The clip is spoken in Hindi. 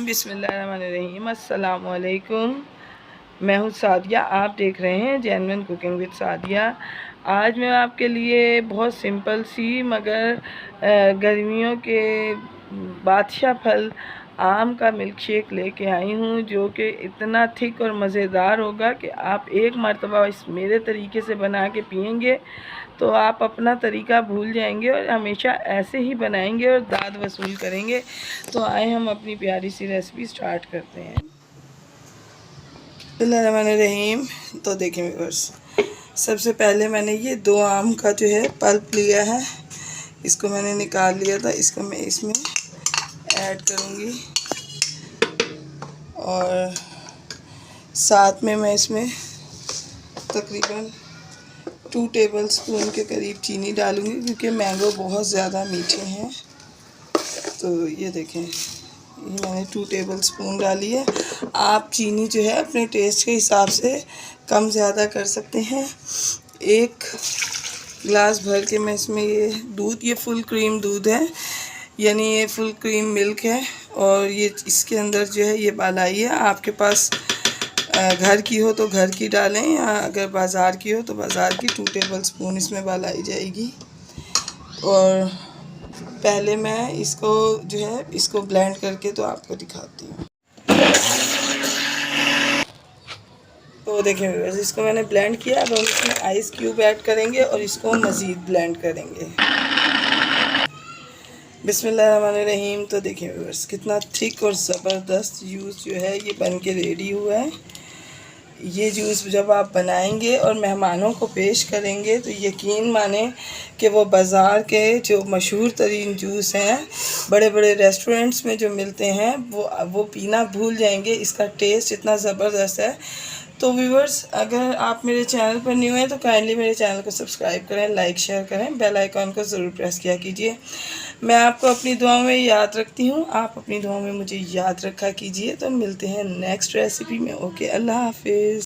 बिस्मिल्लाहिर्रहमानिर्रहीम। अस्सलाम वालेकुम। मैं हूँ सादिया, आप देख रहे हैं जेन्युइन कुकिंग विद सादिया। आज मैं आपके लिए बहुत सिंपल सी मगर गर्मियों के बादशाह फल आम का मिल्क शेक लेके आई हूँ, जो कि इतना थिक और मज़ेदार होगा कि आप एक मरतबा इस मेरे तरीके से बना के पियेंगे तो आप अपना तरीका भूल जाएंगे और हमेशा ऐसे ही बनाएंगे और दाद वसूल करेंगे। तो आए हम अपनी प्यारी सी रेसिपी स्टार्ट करते हैं। बिस्मिल्लाहिर्रहमानिर्रहीम। तो देखें व्यूअर्स, सबसे पहले मैंने ये 2 आम का जो है पल्प लिया है, इसको मैंने निकाल लिया था। इसको मैं इसमें ऐड करूँगी और साथ में मैं इसमें तकरीबन 2 टेबलस्पून के करीब चीनी डालूँगी, क्योंकि मैंगो बहुत ज़्यादा मीठे हैं। तो ये देखें, ये मैंने 2 टेबलस्पून डाली है। आप चीनी जो है अपने टेस्ट के हिसाब से कम ज़्यादा कर सकते हैं। 1 गिलास भर के मैं इसमें ये दूध, ये फुल क्रीम दूध है, यानी ये फुल क्रीम मिल्क है। और ये इसके अंदर जो है ये बालाई है। आपके पास घर की हो तो घर की डालें, या अगर बाज़ार की हो तो बाज़ार की। 2 टेबलस्पून इसमें बालाई जाएगी। और पहले मैं इसको जो है इसको ब्लेंड करके तो आपको दिखाती हूँ। तो देखें व्यूअर्स, इसको मैंने ब्लेंड किया। अब हम इसमें आइस क्यूब ऐड करेंगे और इसको मज़ीद ब्लेंड करेंगे। बिस्मिल्लाहिर्रहमानिर्रहीम। तो देखें व्यूअर्स, कितना थिक और ज़बरदस्त जूस जो है ये बन के रेडी हुआ है। ये जूस जब आप बनाएंगे और मेहमानों को पेश करेंगे तो यकीन माने कि वो बाज़ार के जो मशहूर तरीन जूस हैं, बड़े बड़े रेस्टोरेंट्स में जो मिलते हैं, वो पीना भूल जाएंगे। इसका टेस्ट इतना ज़बरदस्त है। तो व्यूअर्स, अगर आप मेरे चैनल पर न्यू हैं तो काइंडली मेरे चैनल को सब्सक्राइब करें, लाइक शेयर करें, बेल आइकॉन को ज़रूर प्रेस किया कीजिए। मैं आपको अपनी दुआओं में याद रखती हूँ, आप अपनी दुआओं में मुझे याद रखा कीजिए। तो मिलते हैं नेक्स्ट रेसिपी में। ओके, अल्लाह हाफिज़।